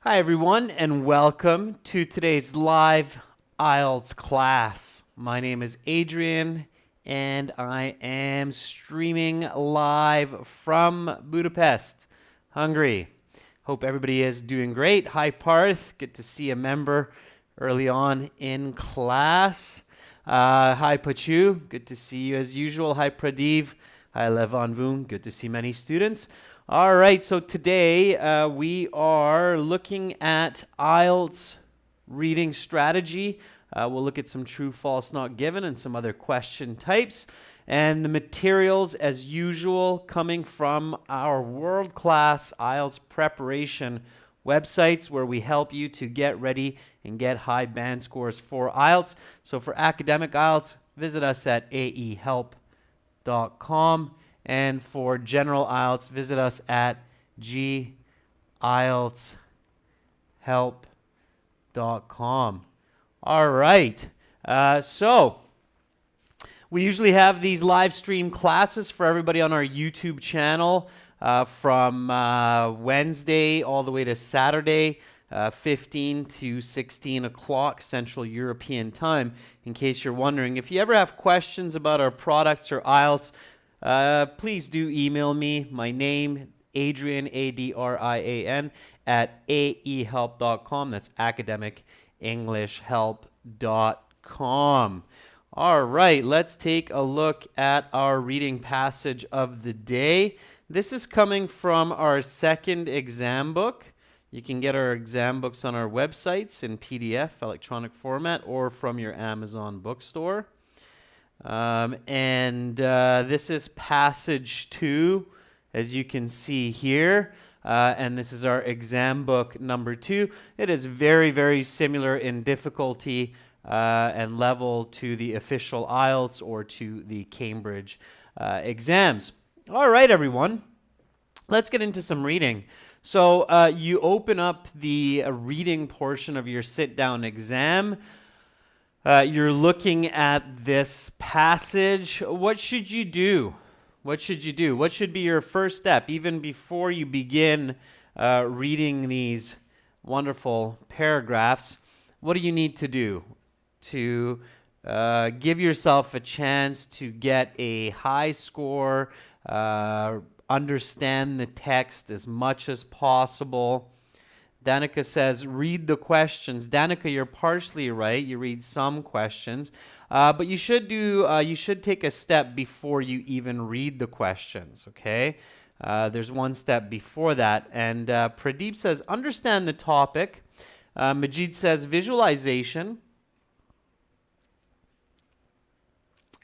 Hi everyone and welcome to today's live IELTS class. My name is Adrian and I am streaming live from Budapest, Hungary. Hope everybody is doing great. Hi Parth, good to see a member early on in class. Hi Pachu, good to see you as usual. Hi Pradeep. Hi Levan Voon, good to see many students. All right, so today we are looking at IELTS reading strategy. We'll look at some true, false, not given, and some other question types. And the materials, as usual, coming from our world-class IELTS preparation websites where we help you to get ready and get high band scores for IELTS. So for academic IELTS, visit us at aehelp.com. And for general IELTS, visit us at gieltshelp.com. All right. So we usually have these live stream classes for everybody on our YouTube channel from Wednesday all the way to Saturday, 15 to 16 o'clock Central European Time. In case you're wondering, if you ever have questions about our products or IELTS, please do email me. My name, Adrian, Adrian, at aehelp.com. That's academicenglishhelp.com. All right, let's take a look at our reading passage of the day. This is coming from our second exam book. You can get our exam books on our websites in PDF, electronic format, or from your Amazon bookstore. This is passage 2, as you can see here, and this is our exam book number 2. It is very, very similar in difficulty and level to the official IELTS or to the Cambridge exams. All right, everyone, let's get into some reading. So you open up the reading portion of your sit-down exam. You're looking at this passage. What should you do? What should you do? What should be your first step, even before you begin reading these wonderful paragraphs? What do you need to do to give yourself a chance to get a high score, understand the text as much as possible? Danica says, read the questions. Danica, you're partially right. You read some questions. But you should take a step before you even read the questions, okay? There's one step before that. And Pradeep says, understand the topic. Majid says, visualization.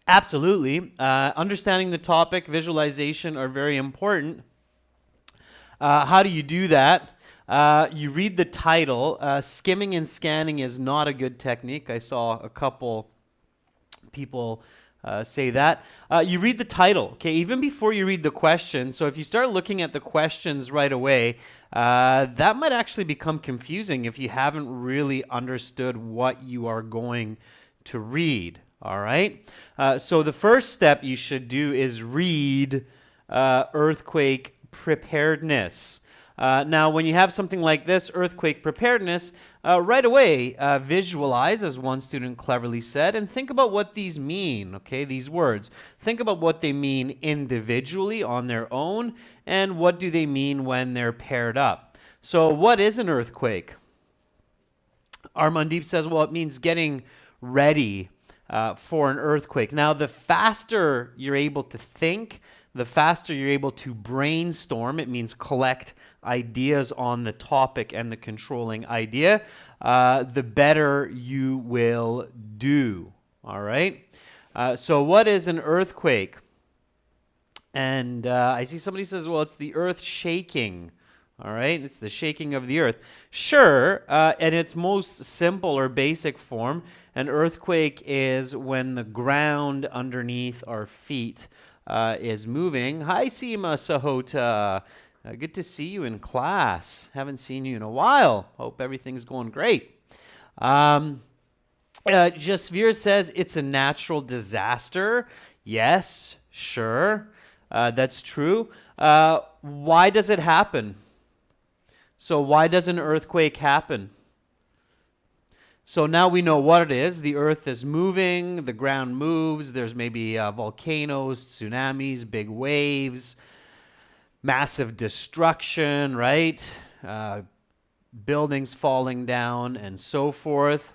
Absolutely. Understanding the topic, visualization are very important. How do you do that? You read the title. Skimming and scanning is not a good technique. I saw a couple people say that. You read the title, okay, even before you read the question. So if you start looking at the questions right away, that might actually become confusing if you haven't really understood what you are going to read, all right? So the first step you should do is read earthquake preparedness. Now, when you have something like this, earthquake preparedness, right away visualize, as one student cleverly said, and think about what these mean, okay, these words. Think about what they mean individually on their own, and what do they mean when they're paired up. So what is an earthquake? Armandeep says, well, it means getting ready for an earthquake. Now, the faster you're able to think, the faster you're able to brainstorm. It means collect ideas on the topic and the controlling idea, the better you will do. All right? So what is an earthquake? And I see somebody says, well, it's the earth shaking. All right? It's the shaking of the earth. Sure, in its most simple or basic form, an earthquake is when the ground underneath our feet is moving. Hi, Seema Sahota. Good to see you in class. Haven't seen you in a while. Hope everything's going great. Jasvir says it's a natural disaster. Yes, sure. That's true. Why does it happen? So why does an earthquake happen? So now we know what it is. The earth is moving, the ground moves, there's maybe volcanoes, tsunamis, big waves, massive destruction, right? Buildings falling down and so forth.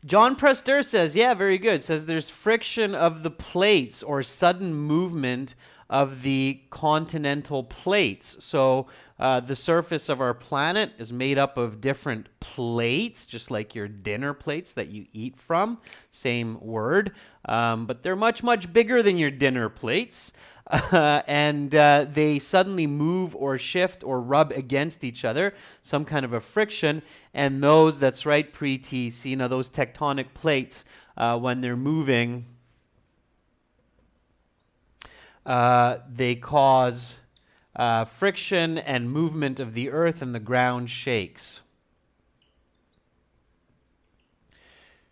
John Prester says, yeah, very good. Says there's friction of the plates or sudden movement of the continental plates. So the surface of our planet is made up of different plates, just like your dinner plates that you eat from. Same word. But they're much, much bigger than your dinner plates. And they suddenly move or shift or rub against each other, some kind of a friction. And those, that's right, pre-T, you know, those tectonic plates, when they're moving, they cause friction and movement of the earth, and the ground shakes.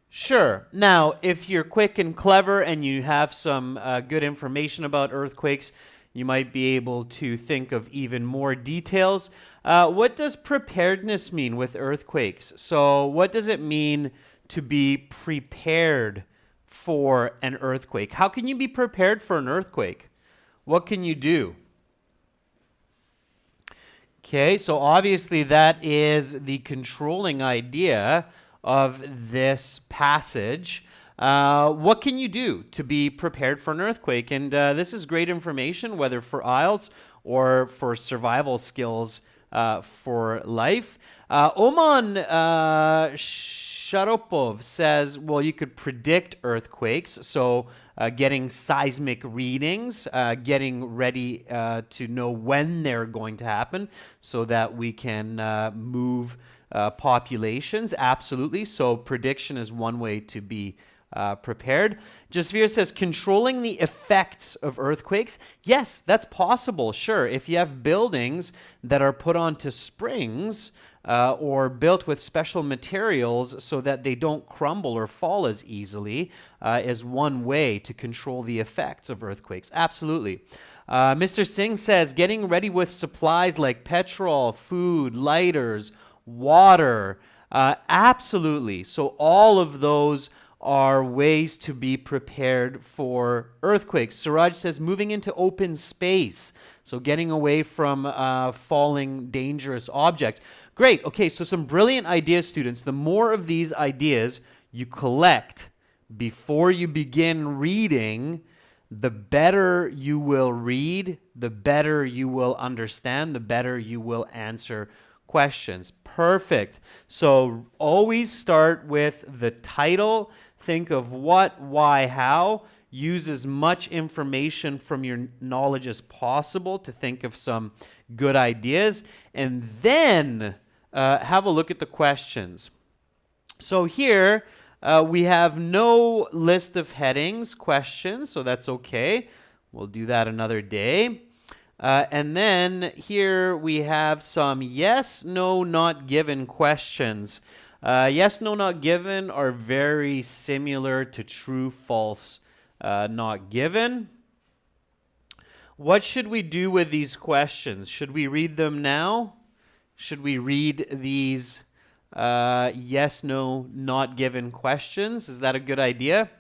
Sure. Now, if you're quick and clever and you have some good information about earthquakes, you might be able to think of even more details. What does preparedness mean with earthquakes? So what does it mean to be prepared for an earthquake? How can you be prepared for an earthquake? What can you do? Okay, so obviously that is the controlling idea of this passage. What can you do to be prepared for an earthquake? And this is great information, whether for IELTS or for survival skills for life. Oman Sharopov says, well, you could predict earthquakes. So getting seismic readings, getting ready to know when they're going to happen so that we can move populations. Absolutely. So prediction is one way to be prepared. Jasvir says, controlling the effects of earthquakes. Yes, that's possible. Sure. If you have buildings that are put onto springs or built with special materials so that they don't crumble or fall as easily, is one way to control the effects of earthquakes. Absolutely. Mr. Singh says, getting ready with supplies like petrol, food, lighters, water. Absolutely. So all of those are ways to be prepared for earthquakes. Suraj says moving into open space. So getting away from falling dangerous objects. Great. Okay, so some brilliant ideas, students. The more of these ideas you collect before you begin reading, the better you will read, the better you will understand, the better you will answer questions. Perfect. So always start with the title. Think of what, why, how. Use as much information from your knowledge as possible to think of some good ideas. And then have a look at the questions. So here we have no list of headings, questions, so that's okay. We'll do that another day. And then here we have some yes, no, not given questions. Yes, no, not given are very similar to true, false, not given. What should we do with these questions? Should we read them now? Should we read these yes, no, not given questions? Is that a good idea?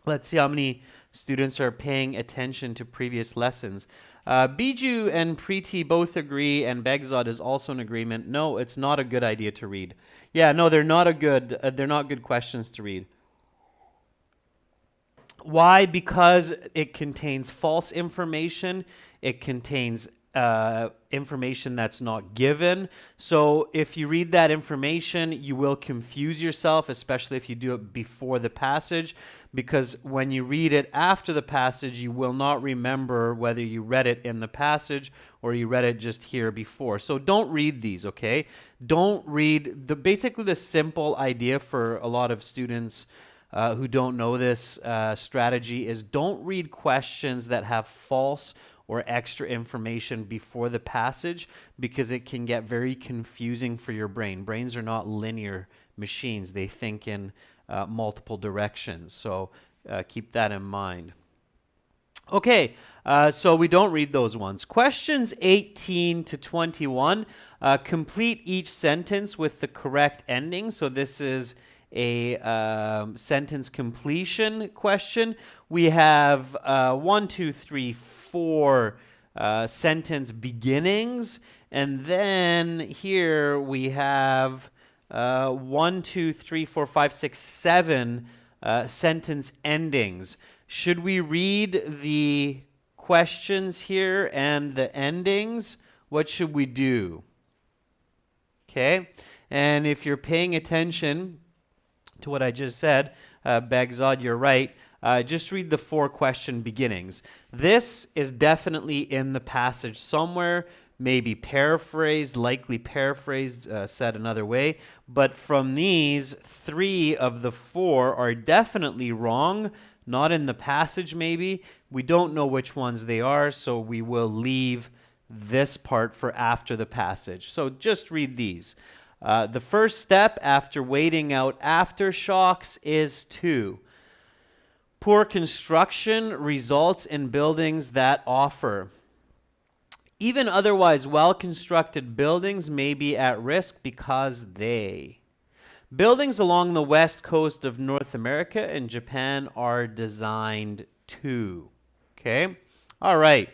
Let's see how many students are paying attention to previous lessons. Biju and Preeti both agree, and Begzad is also in agreement. No, it's not a good idea to read. Yeah, no, they're not good questions to read. Why? Because it contains false information. It contains information that's not given. So if you read that information, you will confuse yourself, especially if you do it before the passage, because when you read it after the passage, you will not remember whether you read it in the passage or you read it just here before. So don't read these, okay? Don't read basically the simple idea for a lot of students who don't know this strategy is don't read questions that have false or extra information before the passage, because it can get very confusing for your brain. Brains are not linear machines. They think in multiple directions. So keep that in mind. Okay, so we don't read those ones. Questions 18 to 21, complete each sentence with the correct ending. So this is a sentence completion question. We have 1, 2, 3, 4 sentence beginnings. And then here we have 1, 2, 3, 4, 5, 6, 7 sentence endings. Should we read the questions here and the endings? What should we do? Okay, and if you're paying attention to what I just said, Begzod, you're right. Just read the 4 question beginnings. This is definitely in the passage somewhere, maybe paraphrased, likely paraphrased, said another way. But from these, 3 of the 4 are definitely wrong. Not in the passage, maybe. We don't know which ones they are, so we will leave this part for after the passage. So just read these. The first step after waiting out aftershocks is to: poor construction results in buildings that offer. Even otherwise well-constructed buildings may be at risk because they. Buildings along the west coast of North America and Japan are designed to. Okay? All right.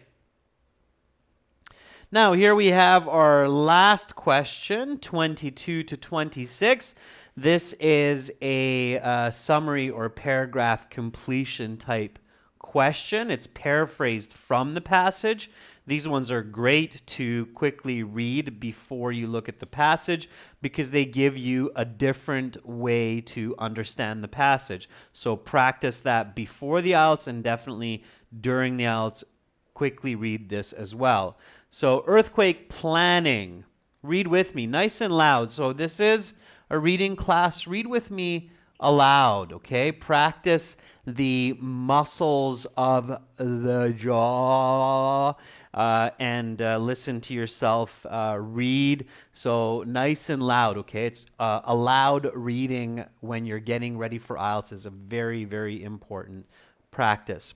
Now, here we have our last question, 22 to 26. This is a summary or paragraph completion type question. It's paraphrased from the passage. These ones are great to quickly read before you look at the passage because they give you a different way to understand the passage. So practice that before the IELTS and definitely during the IELTS. Quickly read this as well. So earthquake planning. Read with me, nice and loud. So this is a reading class. Read with me aloud, okay? Practice the muscles of the jaw. And listen to yourself read. So nice and loud, okay? It's a loud reading when you're getting ready for IELTS is a very, very important practice.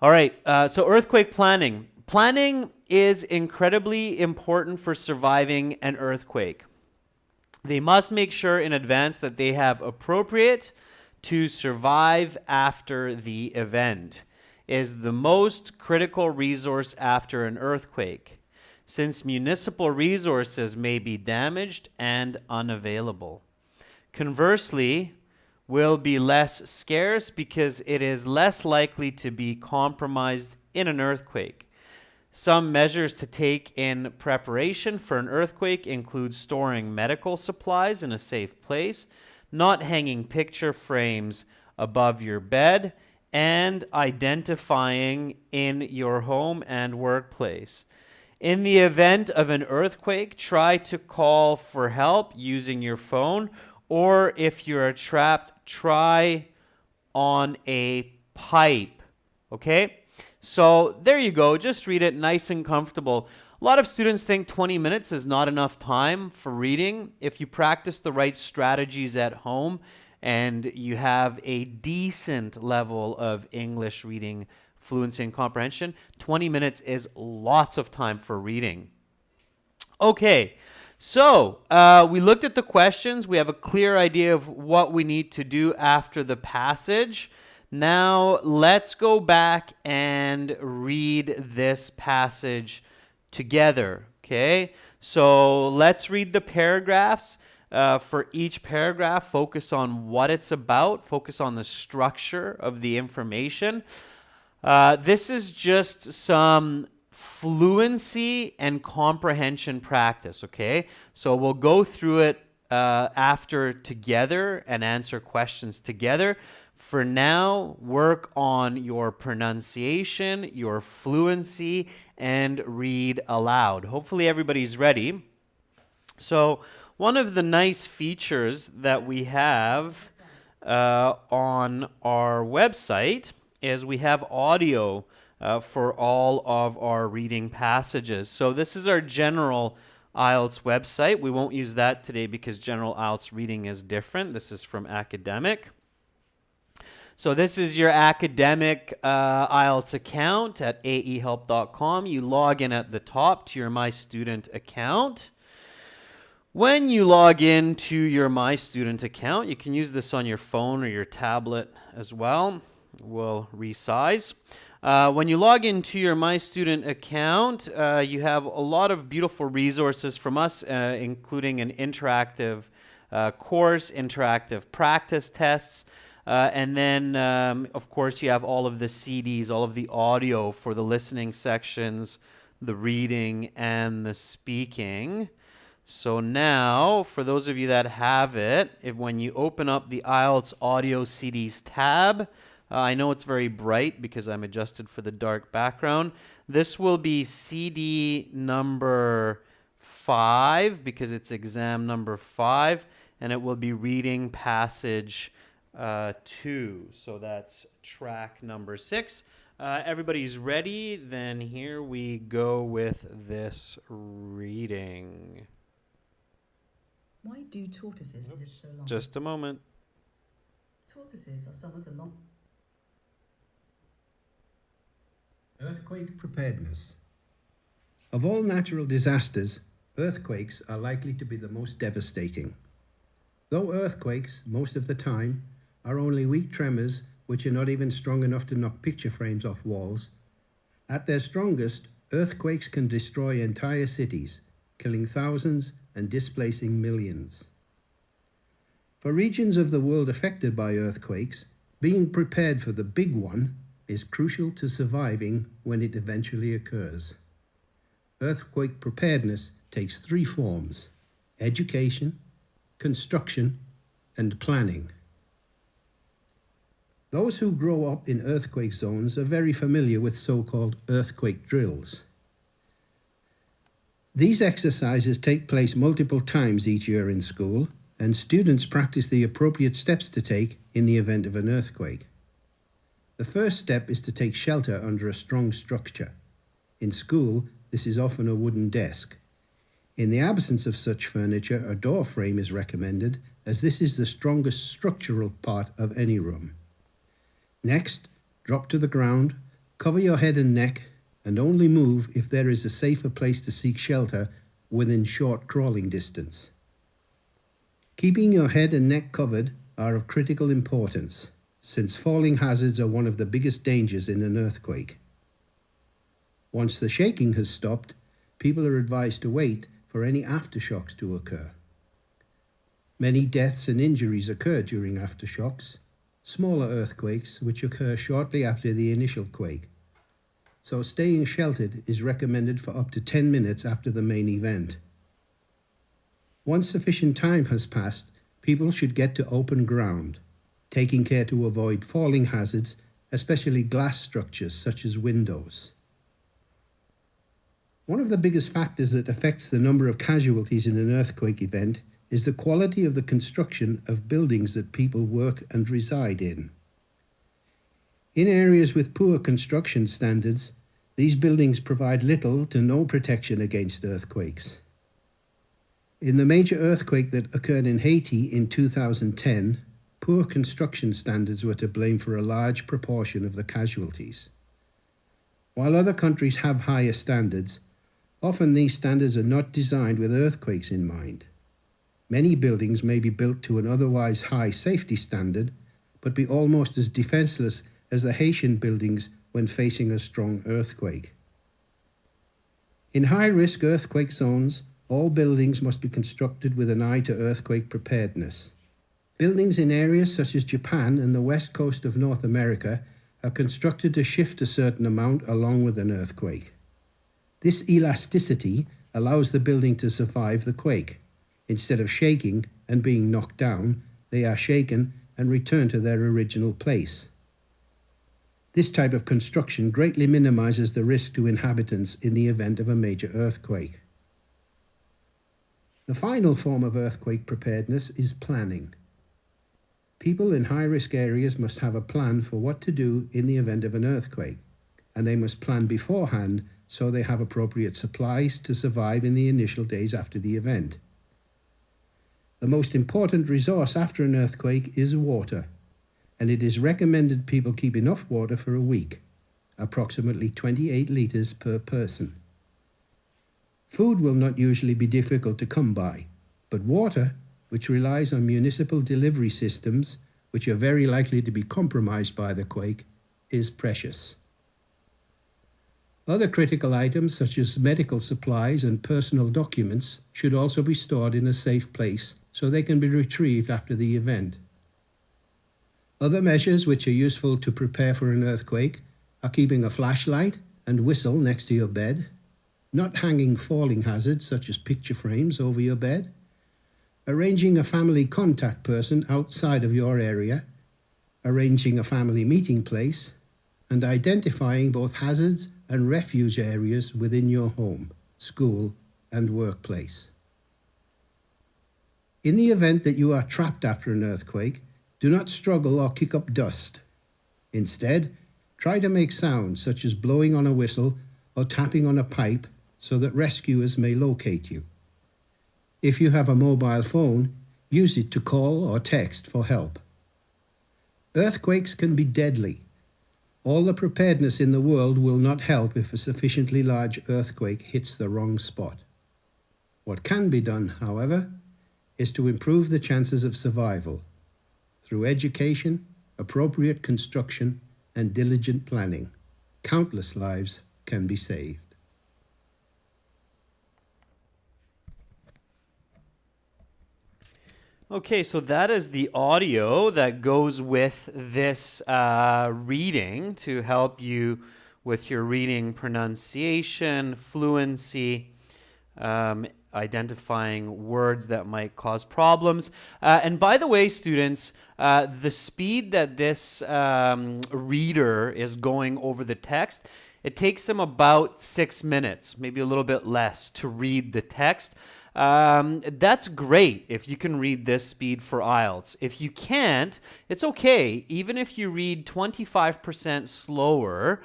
All right, so earthquake planning. Planning is incredibly important for surviving an earthquake. They must make sure in advance that they have appropriate to survive after the event. Is the most critical resource after an earthquake, since municipal resources may be damaged and unavailable. Conversely, will be less scarce because it is less likely to be compromised in an earthquake. Some measures to take in preparation for an earthquake include storing medical supplies in a safe place, not hanging picture frames above your bed, and identifying in your home and workplace. In the event of an earthquake, try to call for help using your phone, or if you're trapped, try on a pipe. Okay? So there you go. Just read it nice and comfortable. A lot of students think 20 minutes is not enough time for reading. If you practice the right strategies at home and you have a decent level of English reading fluency and comprehension, 20 minutes is lots of time for reading. Okay, so we looked at the questions. We have a clear idea of what we need to do after the passage. Now let's go back and read this passage together, okay? So let's read the paragraphs. For each paragraph, focus on what it's about, focus on the structure of the information. This is just some fluency and comprehension practice, okay? So we'll go through it after together and answer questions together. For now, work on your pronunciation, your fluency, and read aloud. Hopefully everybody's ready. So one of the nice features that we have on our website is we have audio for all of our reading passages. So this is our general IELTS website. We won't use that today because general IELTS reading is different. This is from academic. So this is your academic IELTS account at aehelp.com. You log in at the top to your My Student account. When you log in to your My Student account, you can use this on your phone or your tablet as well. We'll resize. When you log into your My Student account, you have a lot of beautiful resources from us, including an interactive course, interactive practice tests, and then, of course, you have all of the CDs, all of the audio for the listening sections, the reading, and the speaking. So now, for those of you that have it, when you open up the IELTS Audio CDs tab, I know it's very bright because I'm adjusted for the dark background. This will be CD number 5 because it's exam number 5, and it will be reading passage 2. So that's track number 6. Everybody's ready? Then here we go with this reading. Why do tortoises live so long? Just a moment. Tortoises are some of the long... Earthquake preparedness. Of all natural disasters, earthquakes are likely to be the most devastating. Though earthquakes, most of the time, are only weak tremors which are not even strong enough to knock picture frames off walls, at their strongest, earthquakes can destroy entire cities, killing thousands and displacing millions. For regions of the world affected by earthquakes, being prepared for the big one is crucial to surviving when it eventually occurs. Earthquake preparedness takes 3 forms: education, construction, and planning. Those who grow up in earthquake zones are very familiar with so-called earthquake drills. These exercises take place multiple times each year in school, and students practice the appropriate steps to take in the event of an earthquake. The first step is to take shelter under a strong structure. In school, this is often a wooden desk. In the absence of such furniture, a door frame is recommended, as this is the strongest structural part of any room. Next, drop to the ground, cover your head and neck, and only move if there is a safer place to seek shelter within short crawling distance. Keeping your head and neck covered are of critical importance, since falling hazards are one of the biggest dangers in an earthquake. Once the shaking has stopped, people are advised to wait for any aftershocks to occur. Many deaths and injuries occur during aftershocks, smaller earthquakes which occur shortly after the initial quake. So staying sheltered is recommended for up to 10 minutes after the main event. Once sufficient time has passed, people should get to open ground, taking care to avoid falling hazards, especially glass structures such as windows. One of the biggest factors that affects the number of casualties in an earthquake event is the quality of the construction of buildings that people work and reside in. In areas with poor construction standards, these buildings provide little to no protection against earthquakes. In the major earthquake that occurred in Haiti in 2010, poor construction standards were to blame for a large proportion of the casualties. While other countries have higher standards, often these standards are not designed with earthquakes in mind. Many buildings may be built to an otherwise high safety standard, but be almost as defenseless as the Haitian buildings when facing a strong earthquake. In high-risk earthquake zones, all buildings must be constructed with an eye to earthquake preparedness. Buildings in areas such as Japan and the west coast of North America are constructed to shift a certain amount along with an earthquake. This elasticity allows the building to survive the quake. Instead of shaking and being knocked down, they are shaken and return to their original place. This type of construction greatly minimizes the risk to inhabitants in the event of a major earthquake. The final form of earthquake preparedness is planning. People in high-risk areas must have a plan for what to do in the event of an earthquake, and they must plan beforehand so they have appropriate supplies to survive in the initial days after the event. The most important resource after an earthquake is water. and it is recommended people keep enough water for a week, approximately 28 litres per person. Food will not usually be difficult to come by, but water, which relies on municipal delivery systems, which are very likely to be compromised by the quake, is precious. Other critical items such as medical supplies and personal documents should also be stored in a safe place so they can be retrieved after the event. Other measures which are useful to prepare for an earthquake are keeping a flashlight and whistle next to your bed, not hanging falling hazards such as picture frames over your bed, arranging a family contact person outside of your area, arranging a family meeting place, and identifying both hazards and refuge areas within your home, school, and workplace. In the event that you are trapped after an earthquake, do not struggle or kick up dust. Instead, try to make sounds such as blowing on a whistle or tapping on a pipe so that rescuers may locate you. If you have a mobile phone, use it to call or text for help. Earthquakes can be deadly. All the preparedness in the world will not help if a sufficiently large earthquake hits the wrong spot. What can be done, however, is to improve the chances of survival through education, appropriate construction, and diligent planning. Countless lives can be saved. Okay, so that is the audio that goes with this reading to help you with your reading pronunciation, fluency, identifying words that might cause problems. And by the way, students, the speed that this reader is going over the text, it takes him about 6 minutes, maybe a little bit less, to read the text. That's great if you can read this speed for IELTS. If you can't, it's okay. Even if you read 25% slower,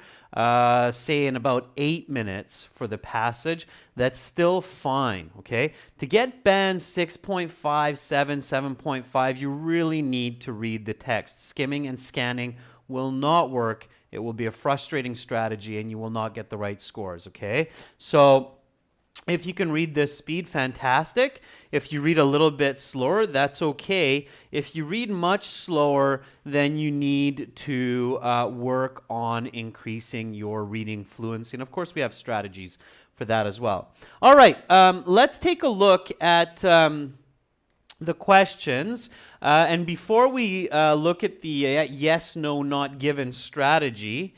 say in about 8 minutes for the passage, that's still fine, okay? To get band 6.5, 7.5, you really need to read the text. Skimming and scanning will not work. It will be a frustrating strategy and you will not get the right scores, okay? So if you can read this speed, fantastic. If you read a little bit slower, that's okay. If you read much slower, then you need to work on increasing your reading fluency. And of course, we have strategies for that as well. All right, let's take a look at the questions. And before we look at the yes, no, not given strategy,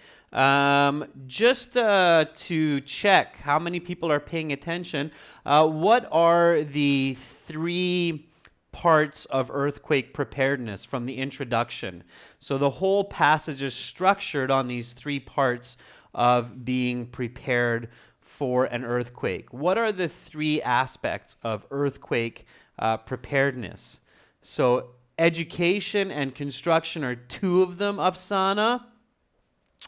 just to check how many people are paying attention, what are the 3 parts of earthquake preparedness from the introduction? So the whole passage is structured on these 3 parts of being prepared for an earthquake. What are the 3 aspects of earthquake preparedness? So education and construction are 2 of them, Afsana.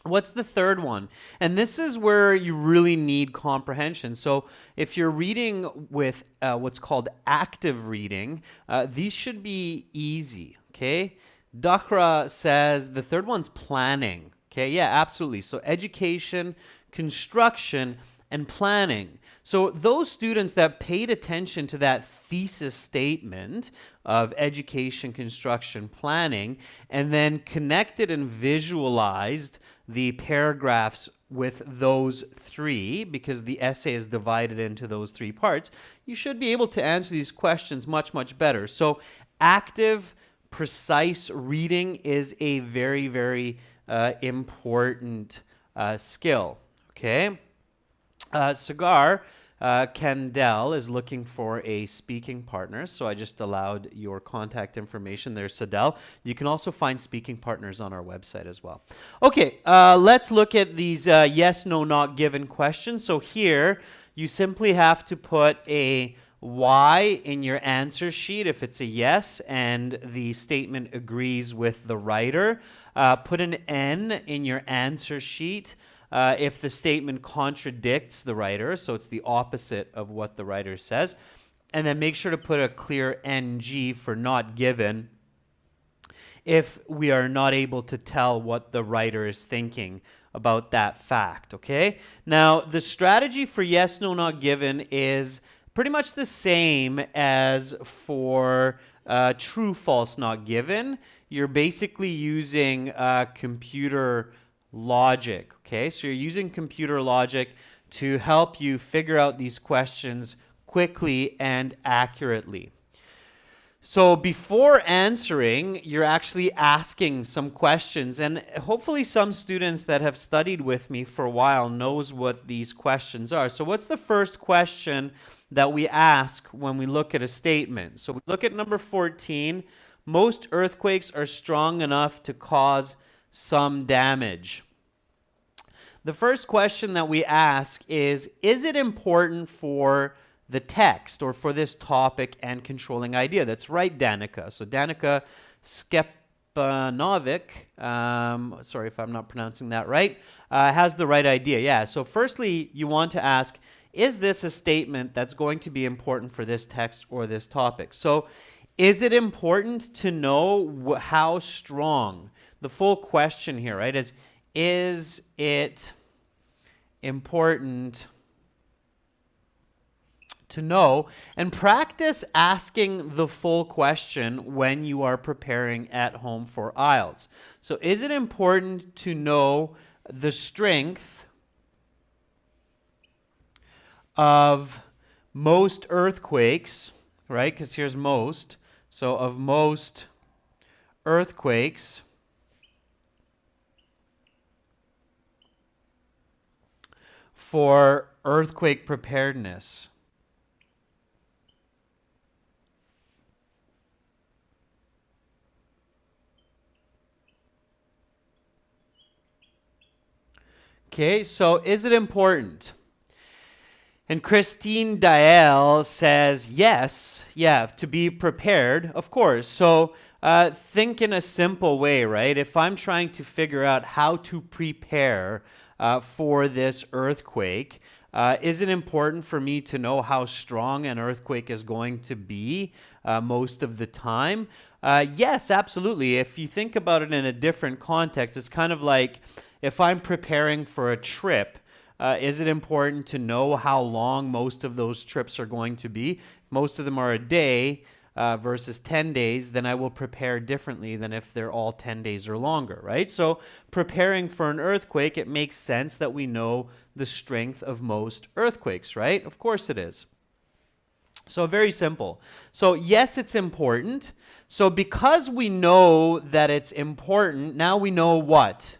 What's the 3rd one? And this is where you really need comprehension. So if you're reading with what's called active reading, these should be easy, okay? Dakra says the 3rd one's planning. Okay, yeah, absolutely. So education, construction, and planning. So those students that paid attention to that thesis statement of education, construction, planning, and then connected and visualized the paragraphs with those 3, because the essay is divided into those 3 parts, you should be able to answer these questions much, much better. So active, precise reading is a very, very important skill, okay? Cigar Kendall is looking for a speaking partner, so I just allowed your contact information. There's Sadell. You can also find speaking partners on our website as well. Okay, let's look at these yes, no, not given questions. So here, you simply have to put a Y in your answer sheet if it's a yes and the statement agrees with the writer. Put an N in your answer sheet if the statement contradicts the writer, so it's the opposite of what the writer says. And then make sure to put a clear NG for not given if we are not able to tell what the writer is thinking about that fact, okay? Now, the strategy for yes, no, not given is pretty much the same as for true, false, not given. You're basically using computer logic, okay? So you're using computer logic to help you figure out these questions quickly and accurately. So before answering, you're actually asking some questions, and hopefully some students that have studied with me for a while knows what these questions are. So what's the first question that we ask when we look at a statement? So we look at number 14. Most earthquakes are strong enough to cause some damage. The first question that we ask is it important for the text or for this topic and controlling idea? That's right, Danica. So Danica Skepanovic, sorry if I'm not pronouncing that right, has the right idea. Yeah, so firstly, you want to ask, is this a statement that's going to be important for this text or this topic? So is it important to know how strong? The full question here, right, is it important to know? And practice asking the full question when you are preparing at home for IELTS. So is it important to know the strength of most earthquakes, right? Because here's most. So of most earthquakes for earthquake preparedness. Okay, so is it important? And Christine Dael says, yes, yeah, to be prepared, of course. So think in a simple way, right? If I'm trying to figure out how to prepare for this earthquake, is it important for me to know how strong an earthquake is going to be most of the time? Yes, absolutely. If you think about it in a different context, it's kind of like if I'm preparing for a trip, is it important to know how long most of those trips are going to be? If most of them are a day versus 10 days, then I will prepare differently than if they're all 10 days or longer, right? So preparing for an earthquake, it makes sense that we know the strength of most earthquakes, right? Of course it is. So very simple. So yes, it's important. So because we know that it's important, now we know what?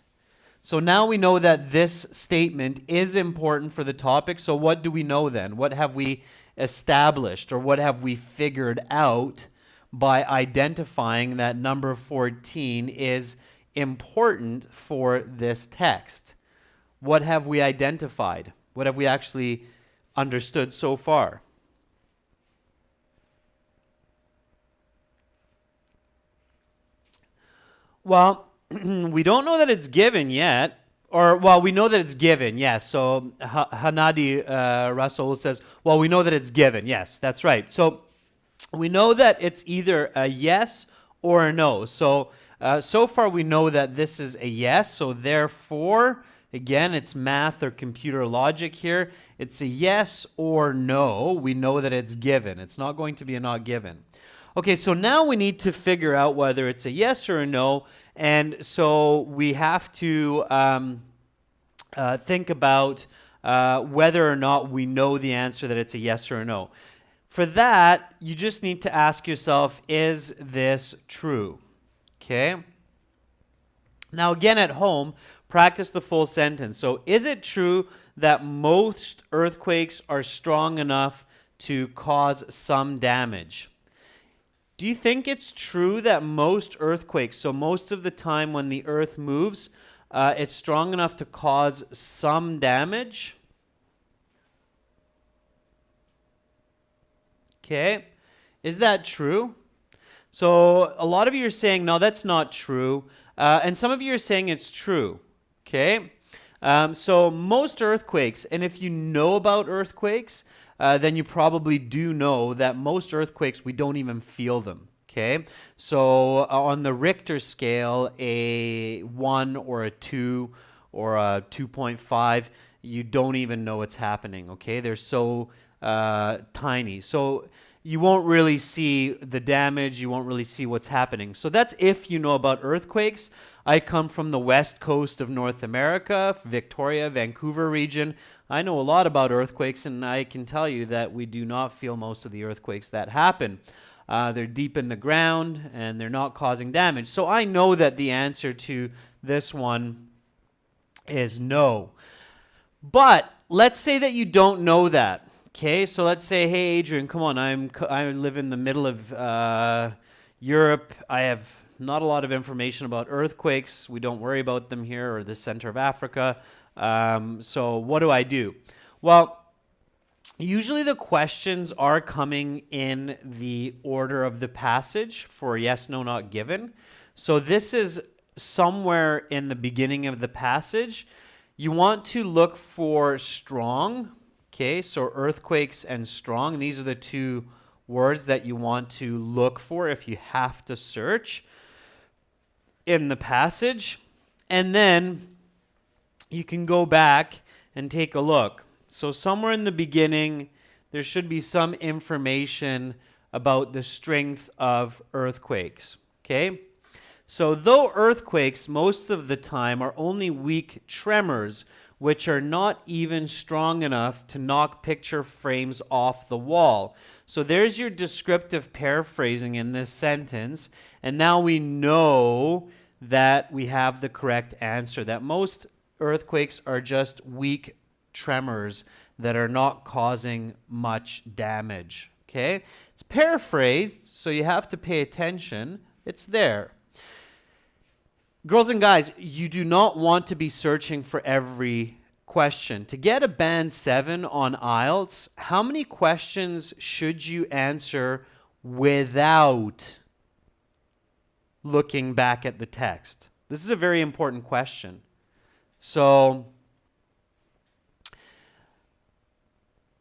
So now we know that this statement is important for the topic. So what do we know then? What have we established, or what have we figured out by identifying that number 14 is important for this text? What have we identified? What have we actually understood so far? Well, we don't know that it's given yet. Or, well, we know that it's given, yes. So Hanadi Rasul says, well, we know that it's given. Yes, that's right. So we know that it's either a yes or a no. So, so far we know that this is a yes. So therefore, again, it's math or computer logic here. It's a yes or no. We know that it's given. It's not going to be a not given. Okay, so now we need to figure out whether it's a yes or a no. And so we have to think about whether or not we know the answer that it's a yes or a no. For that, you just need to ask yourself, is this true? Okay. Now again at home, practice the full sentence. So is it true that most earthquakes are strong enough to cause some damage? Do you think it's true that most earthquakes, so most of the time when the earth moves, it's strong enough to cause some damage? Okay, is that true? So a lot of you are saying, no, that's not true. And some of you are saying it's true. Okay, so most earthquakes, and if you know about earthquakes, then you probably do know that most earthquakes, we don't even feel them. Okay, so on the Richter scale, a 1 or a 2 or a 2.5, you don't even know what's happening. Okay, they're so tiny. So you won't really see the damage, you won't really see what's happening. So that's if you know about earthquakes. I come from the west coast of North America, Victoria, Vancouver region. I know a lot about earthquakes, and I can tell you that we do not feel most of the earthquakes that happen. They're deep in the ground, and they're not causing damage. So I know that the answer to this one is no. But let's say that you don't know that. Okay, so let's say, hey, Adrian, come on, I live in the middle of Europe. I have not a lot of information about earthquakes. We don't worry about them here or the center of Africa. So what do I do? Well, usually the questions are coming in the order of the passage for yes, no, not given. So this is somewhere in the beginning of the passage. You want to look for strong. Okay, so earthquakes and strong. These are the two words that you want to look for if you have to search in the passage. And then you can go back and take a look. So somewhere in the beginning, there should be some information about the strength of earthquakes. Okay? So though earthquakes most of the time are only weak tremors, which are not even strong enough to knock picture frames off the wall. So there's your descriptive paraphrasing in this sentence. And now we know that we have the correct answer, that most earthquakes are just weak tremors that are not causing much damage. Okay? It's paraphrased, so you have to pay attention. It's there. Girls and guys, you do not want to be searching for every question. To get a band 7 on IELTS, how many questions should you answer without looking back at the text? This is a very important question. So,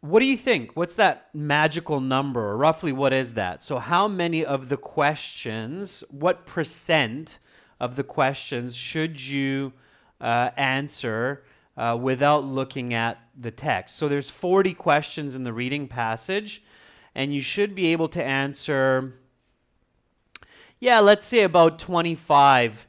what do you think? What's that magical number? Or roughly, what is that? So how many of the questions, what percent of the questions should you answer without looking at the text? So there's 40 questions in the reading passage, and you should be able to answer, let's say about 25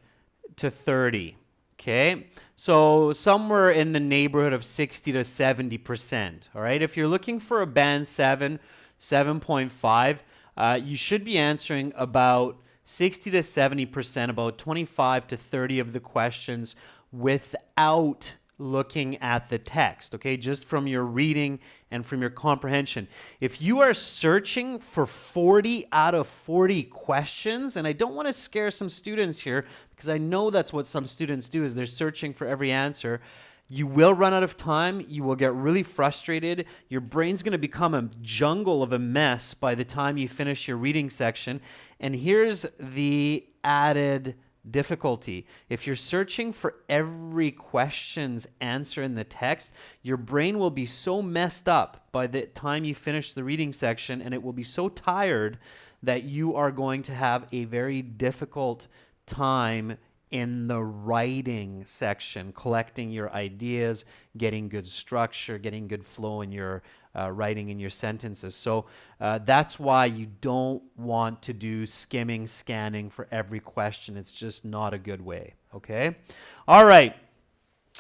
to 30. Okay, so somewhere in the neighborhood of 60 to 70%. All right, if you're looking for a band 7, 7.5, you should be answering about 60 to 70%, about 25 to 30 of the questions without looking at the text, okay? Just from your reading and from your comprehension. If you are searching for 40 out of 40 questions, and I don't want to scare some students here, because I know that's what some students do, is they're searching for every answer. You will run out of time. You will get really frustrated. Your brain's going to become a jungle of a mess by the time you finish your reading section. And here's the added difficulty. If you're searching for every question's answer in the text, your brain will be so messed up by the time you finish the reading section, and it will be so tired that you are going to have a very difficult time in the writing section, collecting your ideas, getting good structure, getting good flow in your writing in your sentences. So that's why you don't want to do skimming, scanning for every question. It's just not a good way, okay? All right,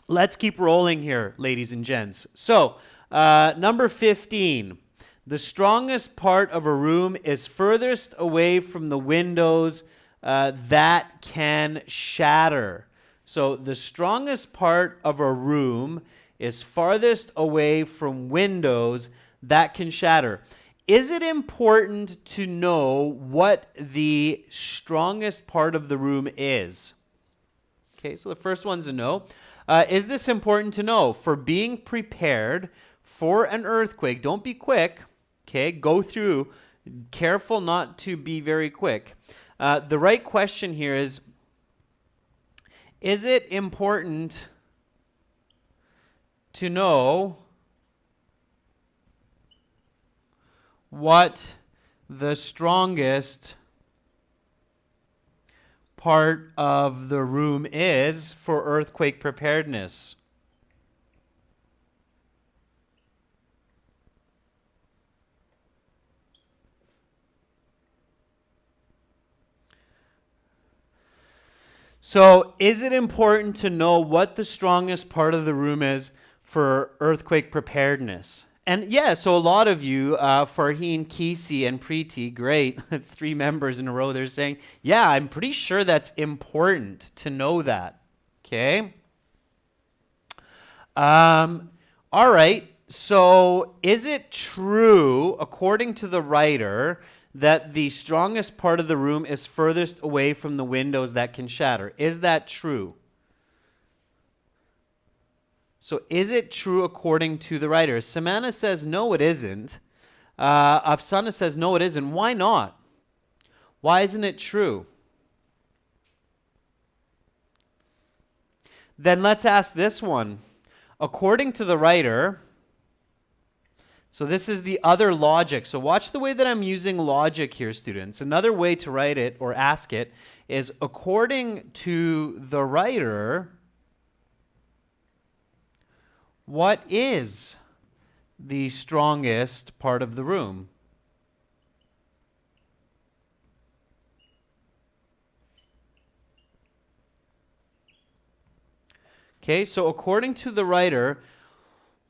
let's keep rolling here, ladies and gents. So number 15, the strongest part of a room is furthest away from the windows that can shatter. So the strongest part of a room is farthest away from windows that can shatter. Is it important to know what the strongest part of the room is? Okay, so the first one's a no. Is this important to know? For being prepared for an earthquake, don't be quick. Okay, go through. Careful not to be very quick. The right question here is it important to know what the strongest part of the room is for earthquake preparedness? So, is it important to know what the strongest part of the room is for earthquake preparedness? And yeah, so a lot of you, Farheen, Kesey, and Preeti, great, 3 members in a row, they're saying, yeah, I'm pretty sure that's important to know that. Okay? All right, so is it true, according to the writer, that the strongest part of the room is furthest away from the windows that can shatter? Is that true? So is it true according to the writer? Samantha says no, it isn't. Afsana says no, it isn't. Why not? Why isn't it true? Then let's ask this one. According to the writer, so this is the other logic. So watch the way that I'm using logic here, students. Another way to write it or ask it is, according to the writer, what is the strongest part of the room? Okay, so according to the writer,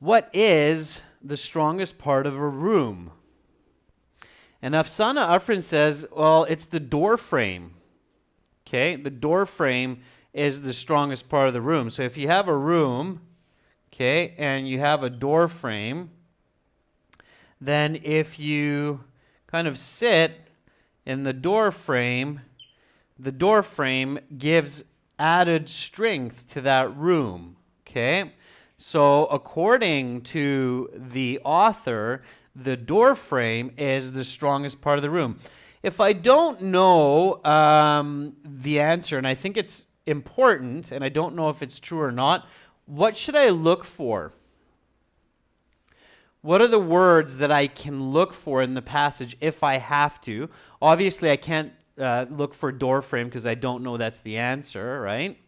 what is the strongest part of a room? And Afsana Afrin says, well, it's the door frame. Okay, the door frame is the strongest part of the room. So if you have a room, okay, and you have a door frame, then if you kind of sit in the door frame gives added strength to that room. Okay, so according to the author, the door frame is the strongest part of the room. If I don't know the answer, and I think it's important, and I don't know if it's true or not, what should I look for? What are the words that I can look for in the passage if I have to? Obviously, I can't look for door frame because I don't know that's the answer, right?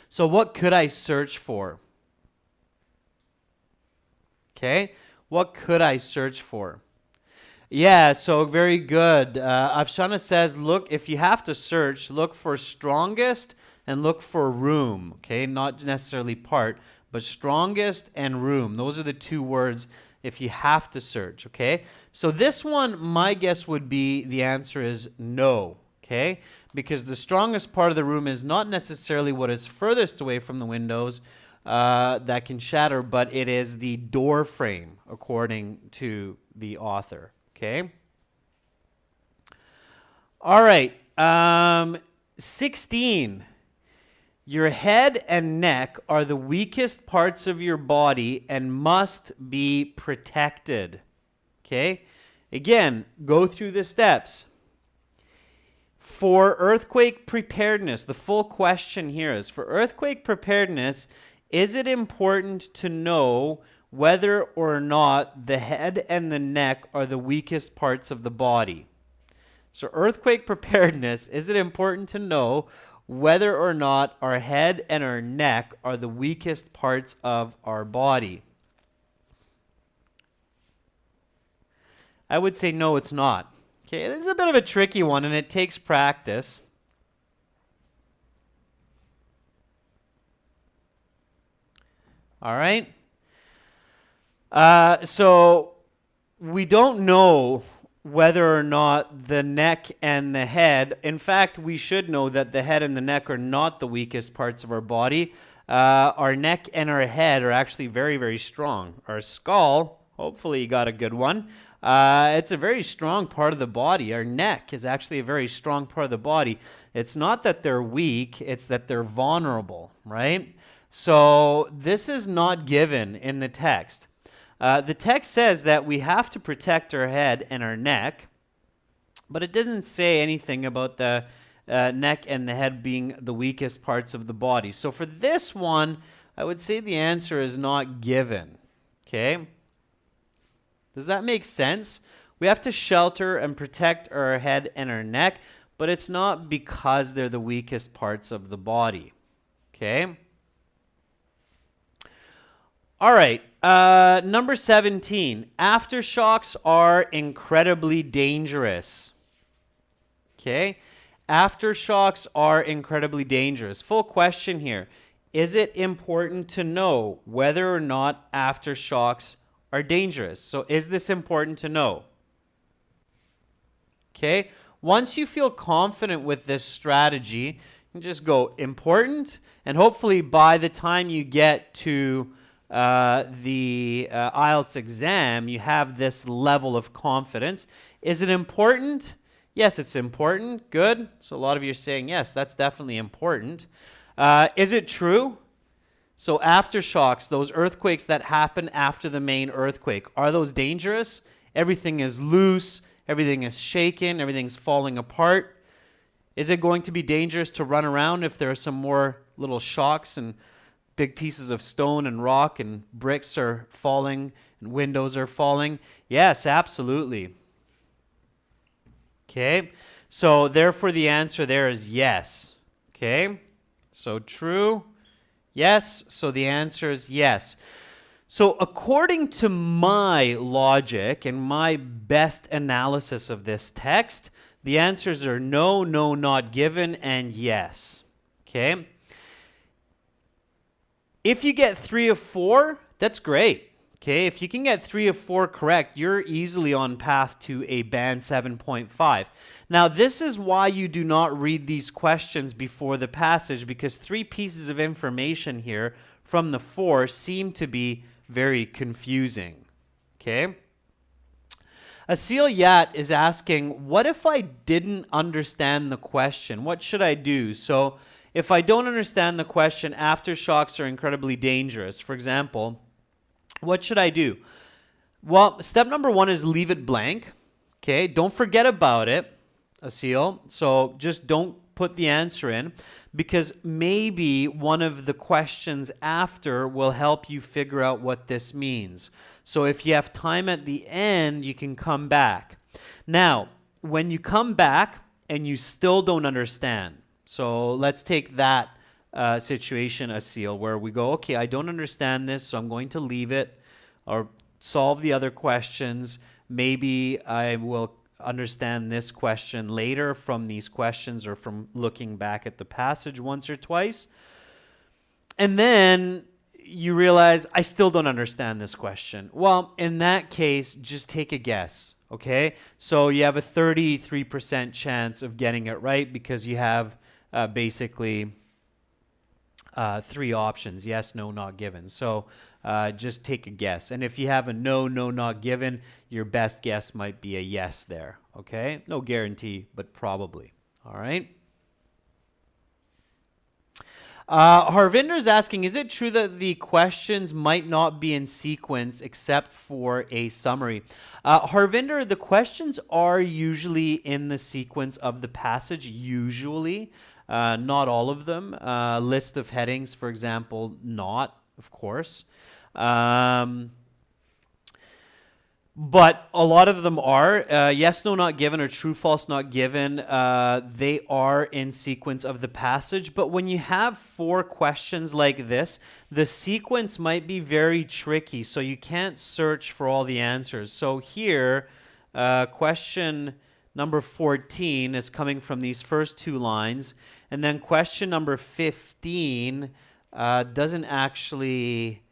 So what could I search for? Okay, what could I search for? Yeah, so very good. Afshana says, look, if you have to search, look for strongest and look for room. Okay, not necessarily part, but strongest and room. Those are the 2 words if you have to search. Okay, so this one, my guess would be the answer is no. Okay, because the strongest part of the room is not necessarily what is furthest away from the windows that can shatter, but it is the door frame, according to the author. Okay. All right. 16. Your head and neck are the weakest parts of your body and must be protected. Okay. Again, go through the steps. For earthquake preparedness, the full question here is, for earthquake preparedness, is it important to know whether or not the head and the neck are the weakest parts of the body? So earthquake preparedness, is it important to know whether or not our head and our neck are the weakest parts of our body? I would say no, it's not. Okay, this is a bit of a tricky one, and it takes practice. All right. So we don't know whether or not the neck and the head, in fact, we should know that the head and the neck are not the weakest parts of our body. Our neck and our head are actually very, very strong. Our skull, hopefully you got a good one. It's a very strong part of the body. Our neck is actually a very strong part of the body. It's not that they're weak, it's that they're vulnerable, right? So this is not given in the text. The text says that we have to protect our head and our neck, but it doesn't say anything about the neck and the head being the weakest parts of the body. So for this one, I would say the answer is not given. Okay? Does that make sense? We have to shelter and protect our head and our neck, but it's not because they're the weakest parts of the body. Okay? All right, number 17. Aftershocks are incredibly dangerous. Okay? Aftershocks are incredibly dangerous. Full question here. Is it important to know whether or not aftershocks are dangerous? So is this important to know? Okay? Once you feel confident with this strategy, you just go important, and hopefully by the time you get to the IELTS exam, you have this level of confidence. Is it important? Yes, it's important. Good. So a lot of you are saying, yes, that's definitely important. Is it true? So aftershocks, those earthquakes that happen after the main earthquake, are those dangerous? Everything is loose, everything is shaken, everything's falling apart. Is it going to be dangerous to run around if there are some more little shocks and big pieces of stone and rock and bricks are falling and windows are falling? Yes, absolutely. Okay, so therefore the answer there is yes. Okay, so true, yes, so the answer is yes. So according to my logic and my best analysis of this text, the answers are no, no, not given, and yes. Okay, if you get 3 of 4, that's great. Okay, if you can get 3 of 4 correct, you're easily on path to a band 7.5. Now, this is why you do not read these questions before the passage, because 3 pieces of information here from the 4 seem to be very confusing. Okay? Asil Yat is asking, what if I didn't understand the question? What should I do? So, if I don't understand the question, aftershocks are incredibly dangerous. For example, what should I do? Well, step number 1 is leave it blank. Okay, don't forget about it, Asil. So just don't put the answer in, because maybe one of the questions after will help you figure out what this means. So if you have time at the end, you can come back. Now, when you come back and you still don't understand, so let's take that situation, Asil, where we go, okay, I don't understand this, so I'm going to leave it or solve the other questions. Maybe I will understand this question later from these questions or from looking back at the passage once or twice. And then you realize, I still don't understand this question. Well, in that case, just take a guess, okay? So you have a 33% chance of getting it right because you have basically 3 options: yes, no, not given. So just take a guess. And if you have a no, no, not given, your best guess might be a yes there. Okay? No guarantee, but probably. All right? Harvinder is asking, is it true that the questions might not be in sequence except for a summary? Harvinder, the questions are usually in the sequence of the passage, usually. Not all of them. List of headings, for example, not, of course. But a lot of them are. Yes, no, not given, or true, false, not given. They are in sequence of the passage. But when you have 4 questions like this, the sequence might be very tricky. So you can't search for all the answers. So here, question number 14 is coming from these first 2 lines. And then question number 15 doesn't actually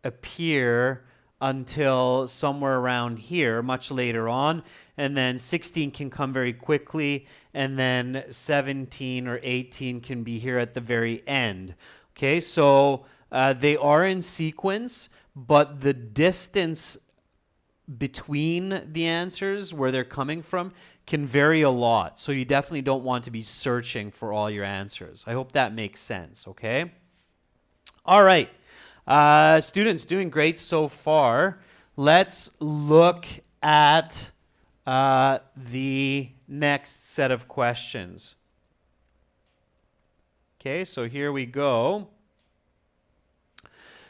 appear until somewhere around here, much later on. And then 16 can come very quickly. And then 17 or 18 can be here at the very end. Okay, so they are in sequence, but the distance between the answers, where they're coming from, can vary a lot. So you definitely don't want to be searching for all your answers. I hope that makes sense, okay? All right. Students, doing great so far. Let's look at the next set of questions. Okay, so here we go.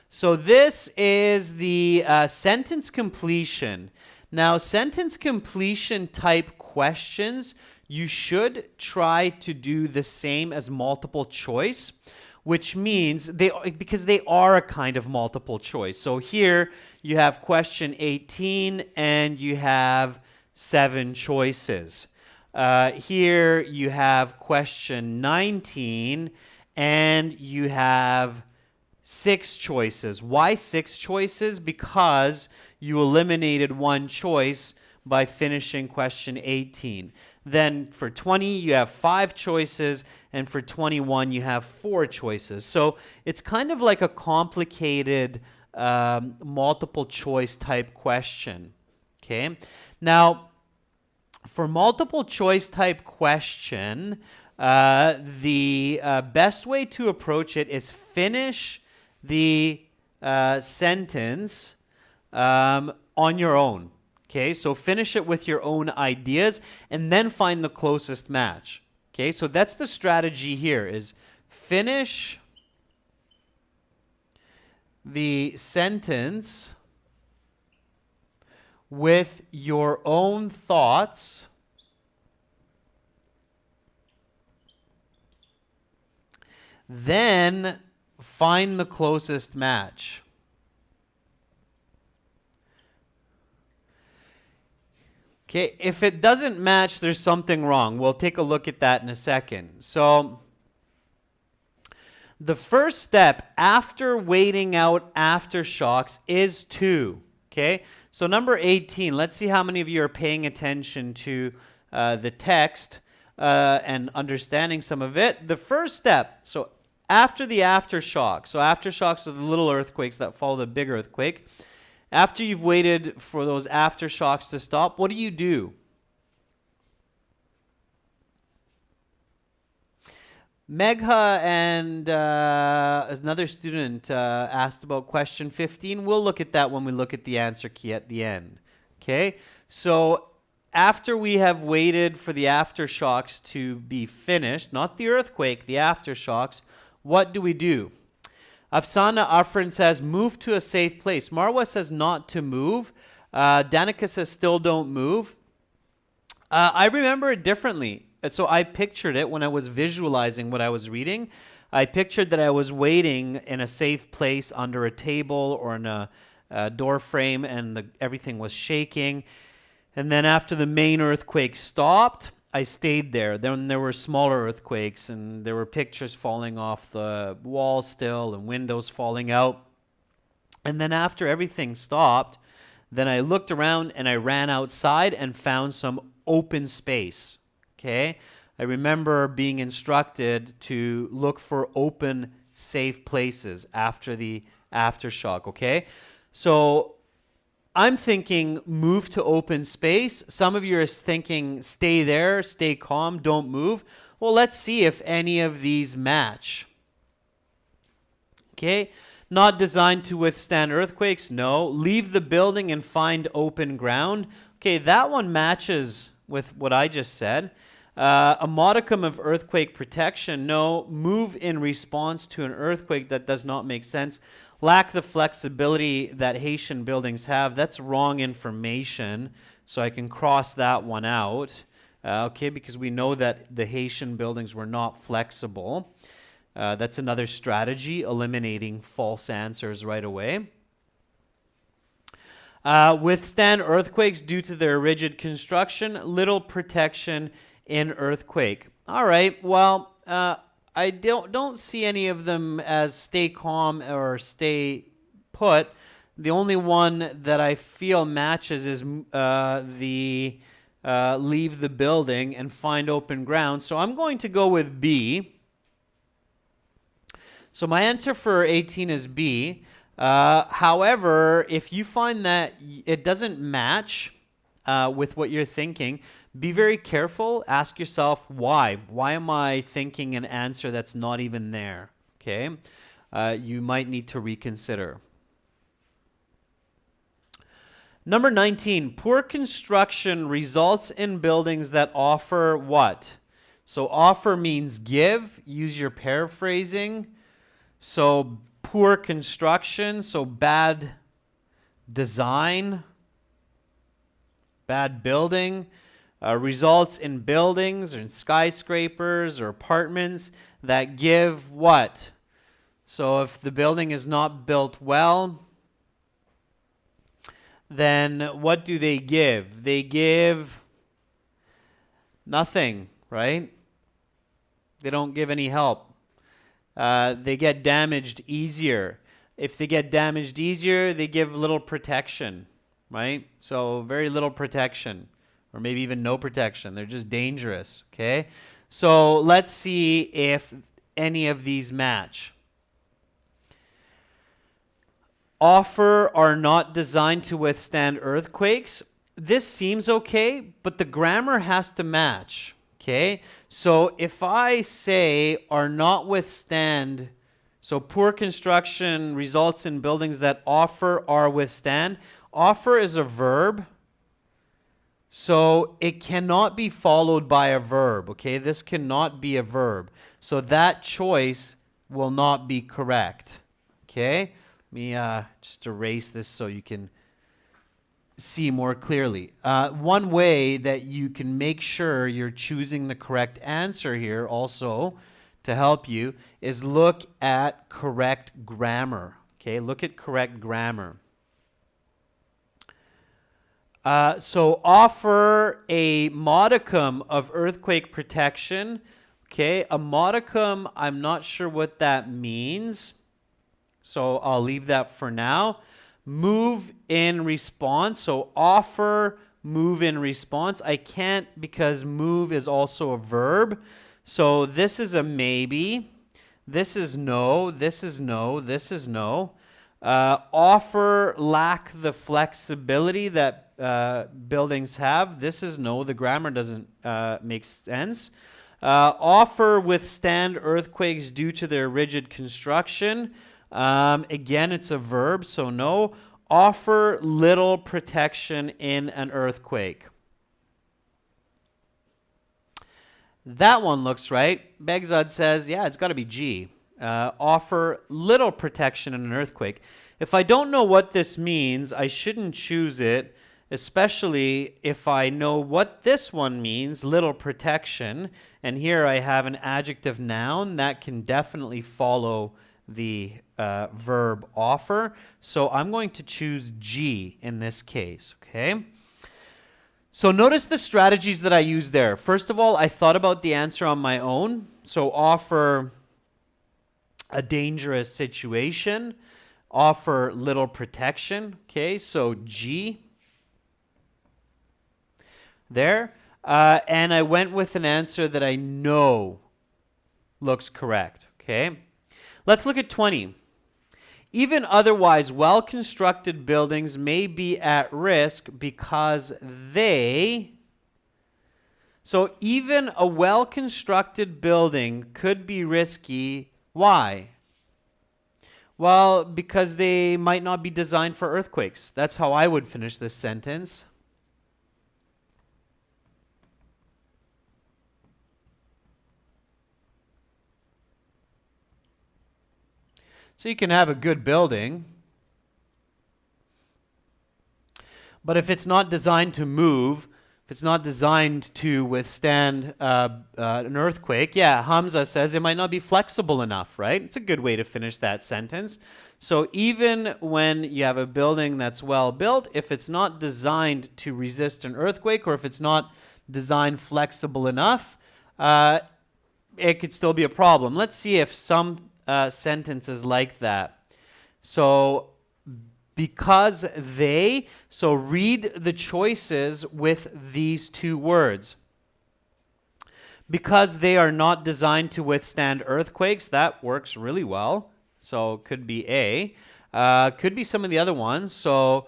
So this is the sentence completion. Now, sentence completion type questions you should try to do the same as multiple choice, which means because they are a kind of multiple choice. So here you have question 18 and you have 7 choices. Here you have question 19 and you have 6 choices. Why 6 choices? Because you eliminated 1 choice by finishing question 18. Then for 20, you have 5 choices, and for 21, you have 4 choices. So it's kind of like a complicated multiple choice type question. Okay. Now, for multiple choice type question, the best way to approach it is finish the sentence on your own. Okay, so finish it with your own ideas and then find the closest match. Okay, so that's the strategy here, is finish the sentence with your own thoughts then find the closest match. Okay, if it doesn't match, there's something wrong. We'll take a look at that in a second. So the first step after waiting out aftershocks is to, okay? So number 18, let's see how many of you are paying attention to the text and understanding some of it. The first step, so after the aftershock, so aftershocks are the little earthquakes that follow the big earthquake. After you've waited for those aftershocks to stop, what do? Megha and another student asked about question 15. We'll look at that when we look at the answer key at the end. Okay, so after we have waited for the aftershocks to be finished, not the earthquake, the aftershocks, what do? Afsana Afrin says, move to a safe place. Marwa says not to move. Danica says still don't move. I remember it differently. So I pictured it when I was visualizing what I was reading. I pictured that I was waiting in a safe place under a table or in a door frame and everything was shaking. And then after the main earthquake stopped, I stayed there. Then there were smaller earthquakes and there were pictures falling off the wall still and windows falling out. And then after everything stopped, then I looked around and I ran outside and found some open space. Okay? I remember being instructed to look for open, safe places after the aftershock. Okay? So I'm thinking move to open space. Some of you are thinking stay there, stay calm, don't move. Well, let's see if any of these match. Okay, not designed to withstand earthquakes, no. Leave the building and find open ground. Okay, that one matches with what I just said. A modicum of earthquake protection, no. Move in response to an earthquake, that does not make sense. Lack the flexibility that Haitian buildings have, that's wrong information, so I can cross that one out, okay, because we know that the Haitian buildings were not flexible. That's another strategy, eliminating false answers right away. Withstand earthquakes due to their rigid construction, little protection in earthquake. All right, well, I don't see any of them as stay calm or stay put. The only one that I feel matches is the leave the building and find open ground. So I'm going to go with B. So my answer for 18 is B. However, if you find that it doesn't match with what you're thinking, be very careful. Ask yourself why. Why am I thinking an answer that's not even there? Okay, you might need to reconsider. Number 19, poor construction results in buildings that offer what? So offer means give. Use your paraphrasing. So poor construction, so bad design, bad building. results in buildings or in skyscrapers or apartments that give what? So if the building is not built well, then what do they give? They give nothing, right? They don't give any help. They get damaged easier. If they get damaged easier, they give little protection, right? So very little protection, or maybe even no protection. They're just dangerous, okay? So let's see if any of these match. Offer are not designed to withstand earthquakes. This seems okay, but the grammar has to match, okay? So if I say are not withstand, so poor construction results in buildings that offer or withstand. Offer is a verb, so it cannot be followed by a verb, okay? This cannot be a verb. So that choice will not be correct, okay? Let me just erase this so you can see more clearly. One way that you can make sure you're choosing the correct answer here also to help you is look at correct grammar. Okay, look at correct grammar. So offer a modicum of earthquake protection. Okay, a modicum, I'm not sure what that means. So I'll leave that for now. Move in response. So offer, move in response. I can't because move is also a verb. So this is a maybe. This is no. This is no. This is no. Offer lack the flexibility that buildings have. This is no. The grammar doesn't make sense. Offer withstand earthquakes due to their rigid construction. Again, it's a verb, so no. Offer little protection in an earthquake. That one looks right. Begzad says, yeah, it's got to be G. Offer little protection in an earthquake. If I don't know what this means, I shouldn't choose it, especially if I know what this one means, little protection. And here I have an adjective noun that can definitely follow the verb offer. So I'm going to choose G in this case, okay? So notice the strategies that I used there. First of all, I thought about the answer on my own. So offer a dangerous situation, offer little protection, okay? So G there. And I went with an answer that I know looks correct, okay? Let's look at 20. Even otherwise well-constructed buildings may be at risk because they... So even a well-constructed building could be risky. Why? Well, because they might not be designed for earthquakes. That's how I would finish this sentence. So you can have a good building, but if it's not designed to move, if it's not designed to withstand an earthquake, yeah, Hamza says it might not be flexible enough, right? It's a good way to finish that sentence. So even when you have a building that's well built, if it's not designed to resist an earthquake, or if it's not designed flexible enough, it could still be a problem. Let's see if some sentences like that. So because they, so read the choices with these two words. Because they are not designed to withstand earthquakes, that works really well. So could be A. Could be some of the other ones. So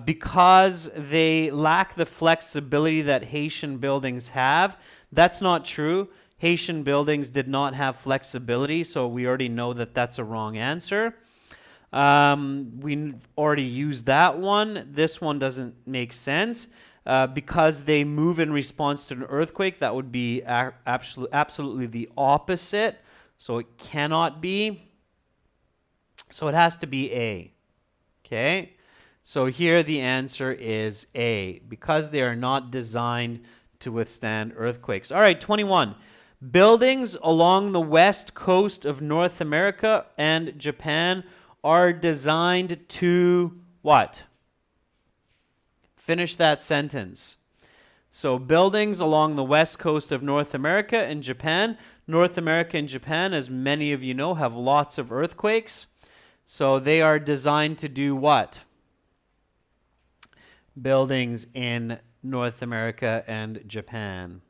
because they lack the flexibility that Haitian buildings have, that's not true. Haitian buildings did not have flexibility, so we already know that that's a wrong answer. We already used that one. This one doesn't make sense. Because they move in response to an earthquake, that would be absolutely the opposite. So it cannot be. So it has to be A. Okay? So here the answer is A. Because they are not designed to withstand earthquakes. All right, 21. Buildings along the west coast of North America and Japan are designed to what? Finish that sentence. So buildings along the west coast of North America and Japan. North America and Japan, as many of you know, have lots of earthquakes. So they are designed to do what? Buildings in North America and Japan.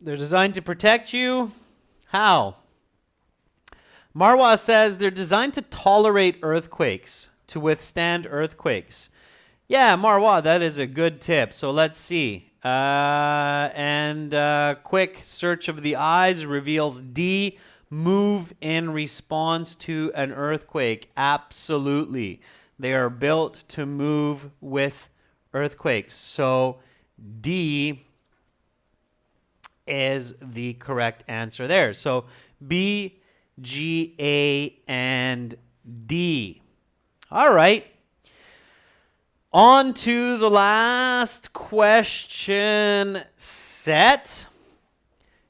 They're designed to protect you. How? Marwa says they're designed to tolerate earthquakes, to withstand earthquakes. Yeah, Marwa, that is a good tip. So let's see. Quick search of the eyes reveals D, move in response to an earthquake. Absolutely. They are built to move with earthquakes. So D is the correct answer there. So B, G, A, and D. All right. On to the last question set.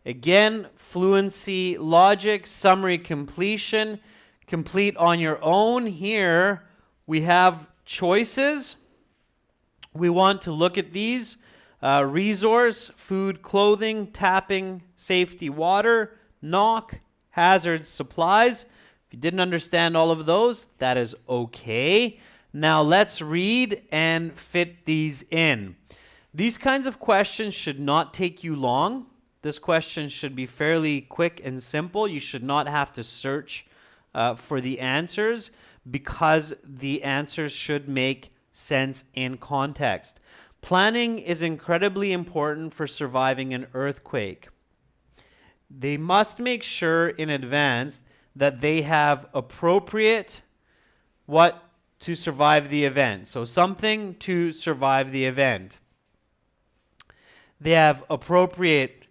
Again, fluency, logic, summary, completion. Complete on your own. Here we have choices. We want to look at these. Resource, food, clothing, tapping, safety, water, knock, hazards, supplies. If you didn't understand all of those, that is okay. Now let's read and fit these in. These kinds of questions should not take you long. This question should be fairly quick and simple. You should not have to search for the answers because the answers should make sense in context. Planning is incredibly important for surviving an earthquake. They must make sure in advance that they have appropriate what to survive the event. So something to survive the event. They have appropriate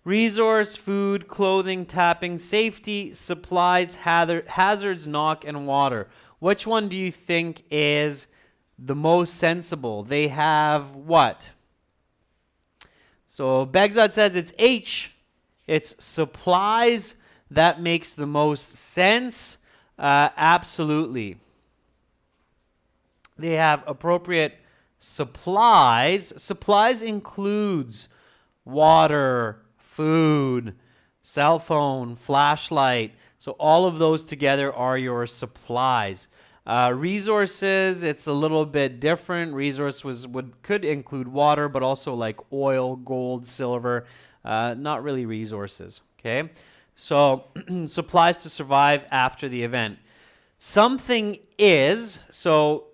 resource, food, clothing, tapping, safety, supplies, hazards, knock, and water. Which one do you think is the most sensible? They have what? So Begzad says it's H. It's supplies. That makes the most sense. Absolutely. They have appropriate supplies. Supplies includes water, food, cell phone, flashlight. So all of those together are your supplies. Resources, it's a little bit different. Could include water, but also like oil, gold, silver. Not really resources. Okay, so supplies to survive after the event. Something is, so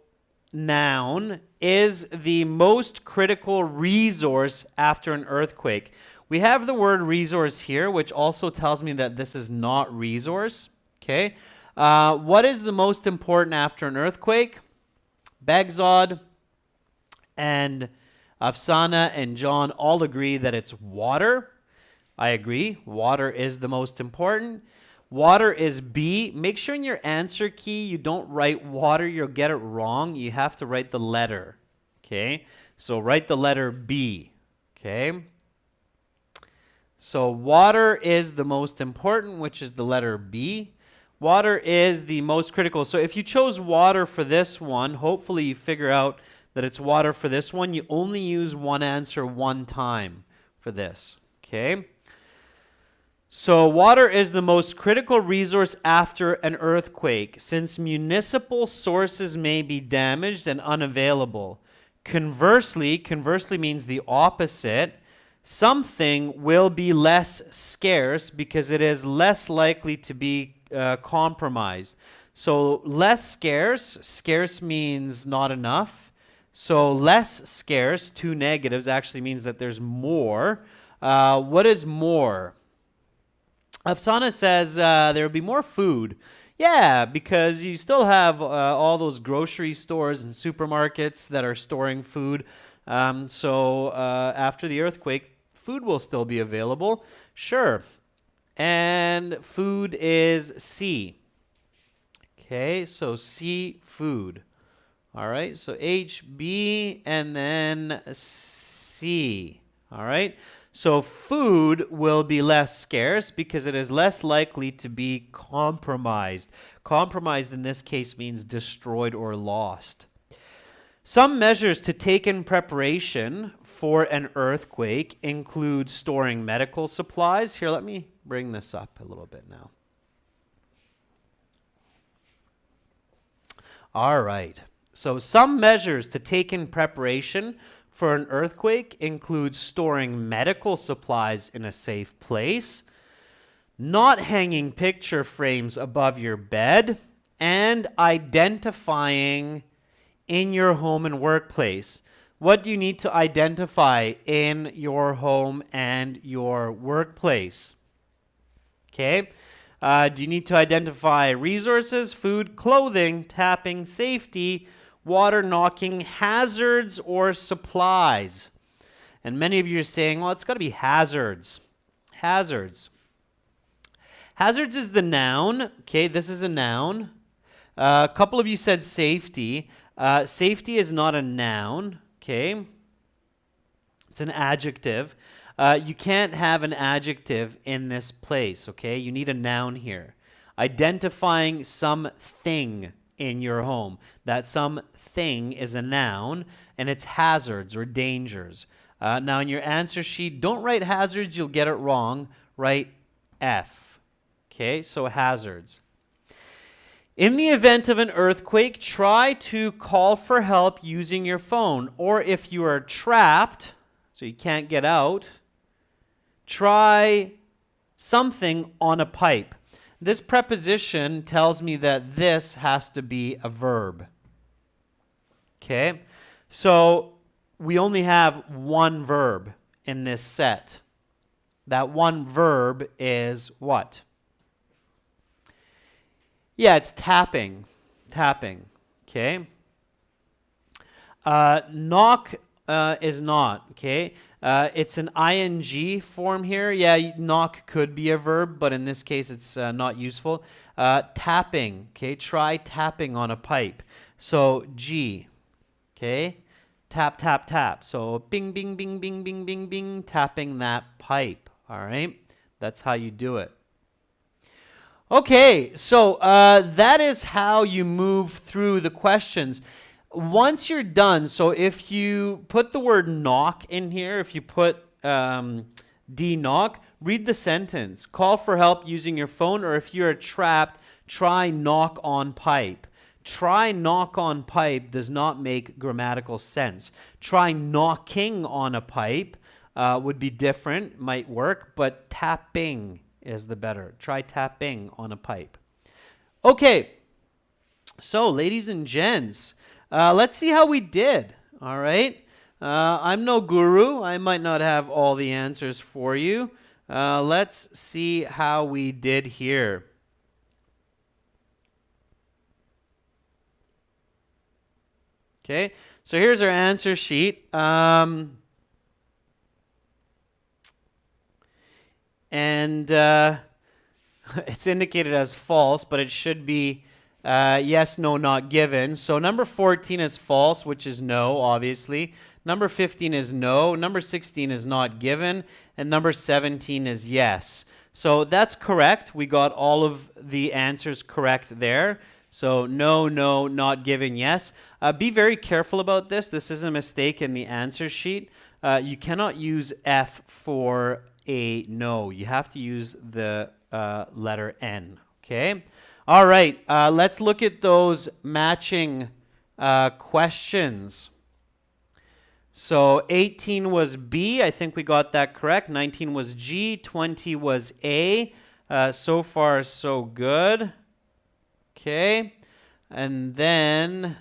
noun, is the most critical resource after an earthquake. We have the word resource here, which also tells me that this is not resource. Okay. What is the most important after an earthquake? Begzod and Afsana and John all agree that it's water. I agree. Water is the most important. Water is B. Make sure in your answer key you don't write water. You'll get it wrong. You have to write the letter. Okay? So write the letter B. Okay? So water is the most important, which is the letter B. Water is the most critical. So if you chose water for this one, hopefully you figure out that it's water for this one. You only use one answer one time for this. Okay? So water is the most critical resource after an earthquake, since municipal sources may be damaged and unavailable. Conversely means the opposite. Something will be less scarce because it is less likely to be compromised. So less scarce means not enough. So less scarce, two negatives, actually means that there's more. What is more? Afsana says there will be more food. Yeah, because you still have all those grocery stores and supermarkets that are storing food. So after the earthquake, food will still be available. Sure. And food is C. Okay, so C, food. All right, so H, B, and then C. All right, so food will be less scarce because it is less likely to be compromised. Compromised in this case means destroyed or lost. Some measures to take in preparation for an earthquake include storing medical supplies. Here, let me bring this up a little bit now. All right. So some measures to take in preparation for an earthquake include storing medical supplies in a safe place, not hanging picture frames above your bed, and identifying in your home and workplace. What do you need to identify in your home and your workplace? Okay. Do you need to identify resources, food, clothing, tapping, safety, water, knocking, hazards, or supplies? And many of you are saying, well, it's got to be hazards. Hazards. Hazards is the noun. Okay, this is a noun. A couple of you said safety. Safety is not a noun. Okay. It's an adjective. You can't have an adjective in this place, okay? You need a noun here. Identifying something in your home. That something is a noun, and it's hazards or dangers. Now, in your answer sheet, don't write hazards. You'll get it wrong. Write F. Okay, so hazards. In the event of an earthquake, try to call for help using your phone. Or if you are trapped, so you can't get out, try something on a pipe. This preposition tells me that this has to be a verb. Okay? So we only have one verb in this set. That one verb is what? Yeah, it's tapping. Tapping. Okay? Knock is not. Okay? It's an ing form here. Yeah, knock could be a verb, but in this case, it's not useful. Tapping. Okay, try tapping on a pipe. So G. Okay, tap, tap, tap. So bing, bing, bing, bing, bing, bing, bing, tapping that pipe. All right, that's how you do it. Okay, so that is how you move through the questions. Once you're done, so if you put the word knock in here, if you put de-knock, read the sentence. Call for help using your phone, or if you're trapped, try knock on pipe. Try knock on pipe does not make grammatical sense. Try knocking on a pipe would be different, might work, but tapping is the better. Try tapping on a pipe. Okay, so ladies and gents, let's see how we did, all right? I'm no guru. I might not have all the answers for you. Let's see how we did here. Okay, so here's our answer sheet. It's indicated as false, but it should be yes, no, not given. So number 14 is false, which is no, obviously. Number 15 is no. Number 16 is not given. And number 17 is yes. So that's correct. We got all of the answers correct there. So no, no, not given, yes. Be very careful about this. This is a mistake in the answer sheet. You cannot use F for a no. You have to use the letter N. Okay? All right. Let's look at those matching questions. So 18 was B. I think we got that correct. 19 was G. 20 was A. So far, so good. Okay. And then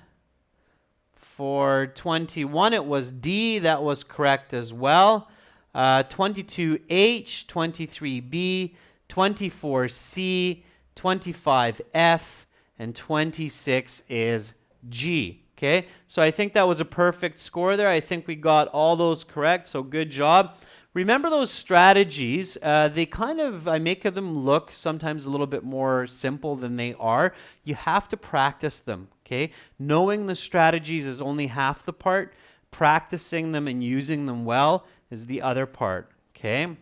for 21, it was D. That was correct as well. 22H, 23B, 24C, 25F, and 26 is G. Okay, so I think that was a perfect score there. I think we got all those correct, so good job. remember those strategies. They kind of, I make them look sometimes a little bit more simple than they are. You have to practice them, okay? Knowing the strategies is only half the part. Practicing them and using them well is the other part, okay?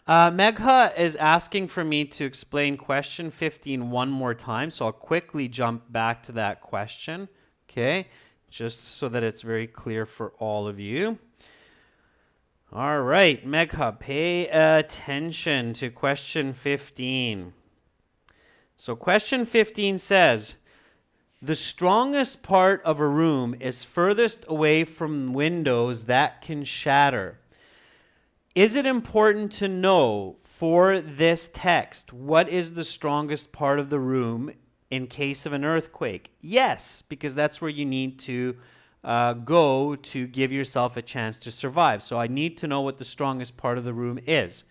Megha is asking for me to explain question 15 one more time, so I'll quickly jump back to that question, okay? Just so that it's very clear for all of you. All right, Megha, pay attention to question 15. So question 15 says, the strongest part of a room is furthest away from windows that can shatter. Is it important to know for this text what is the strongest part of the room in case of an earthquake? Yes, because that's where you need to go to give yourself a chance to survive. So I need to know what the strongest part of the room is.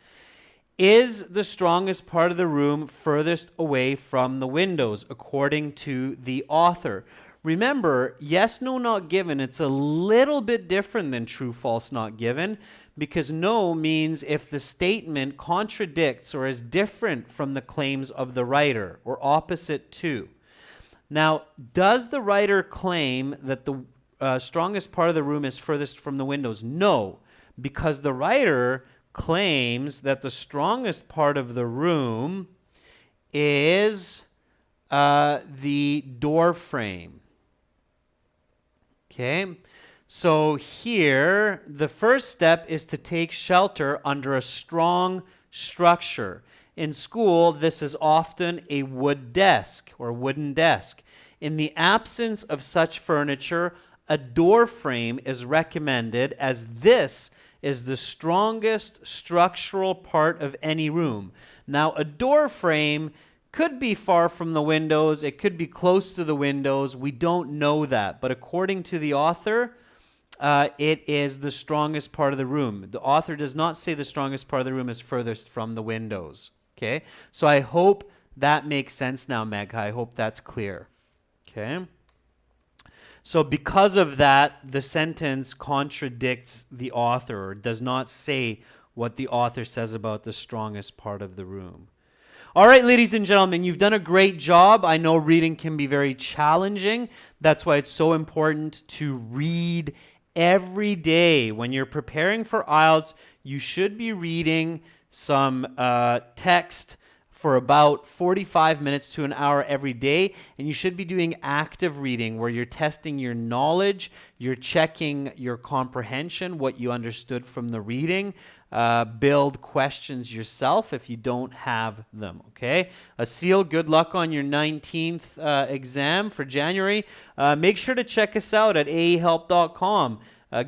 Is the strongest part of the room furthest away from the windows, according to the author? Remember, yes, no, not given. It's a little bit different than true, false, not given, because no means if the statement contradicts or is different from the claims of the writer or opposite to. Now, does the writer claim that the strongest part of the room is furthest from the windows? No, because the writer claims that the strongest part of the room is the door frame. Okay, so here the first step is to take shelter under a strong structure. In school, this is often a wood desk or wooden desk. In the absence of such furniture, a door frame is recommended, as this is the strongest structural part of any room. Now, a door frame could be far from the windows. It could be close to the windows. We don't know that. But according to the author, it is the strongest part of the room. The author does not say the strongest part of the room is furthest from the windows. Okay? So I hope that makes sense now, Meg. I hope that's clear. Okay? So because of that, the sentence contradicts the author, or does not say what the author says about the strongest part of the room. All right, ladies and gentlemen, you've done a great job. I know reading can be very challenging. That's why it's so important to read every day. When you're preparing for IELTS, you should be reading some text for about 45 minutes to an hour every day, and you should be doing active reading where you're testing your knowledge, you're checking your comprehension, what you understood from the reading. Build questions yourself if you don't have them, okay? Asil, good luck on your 19th exam for January. Make sure to check us out at aehelp.com.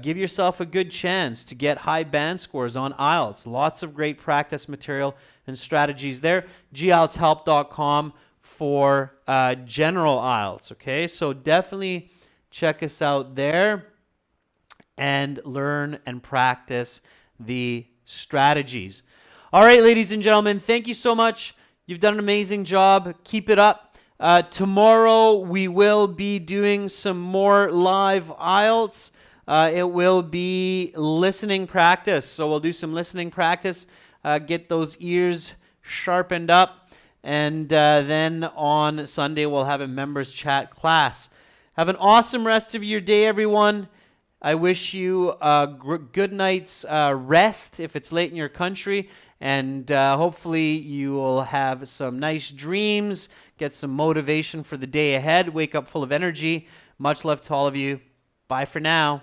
Give yourself a good chance to get high band scores on IELTS. Lots of great practice material and strategies there. gieltshelp.com for general IELTS, okay? So definitely check us out there and learn and practice the strategies. All right, ladies and gentlemen, thank you so much. You've done an amazing job. Keep it up. Tomorrow we will be doing some more live IELTS. It will be listening practice. So we'll do some listening practice, get those ears sharpened up, and then on Sunday we'll have a members chat class. Have an awesome rest of your day, everyone. I wish you a good night's rest if it's late in your country, and hopefully you will have some nice dreams, get some motivation for the day ahead, wake up full of energy. Much love to all of you. Bye for now.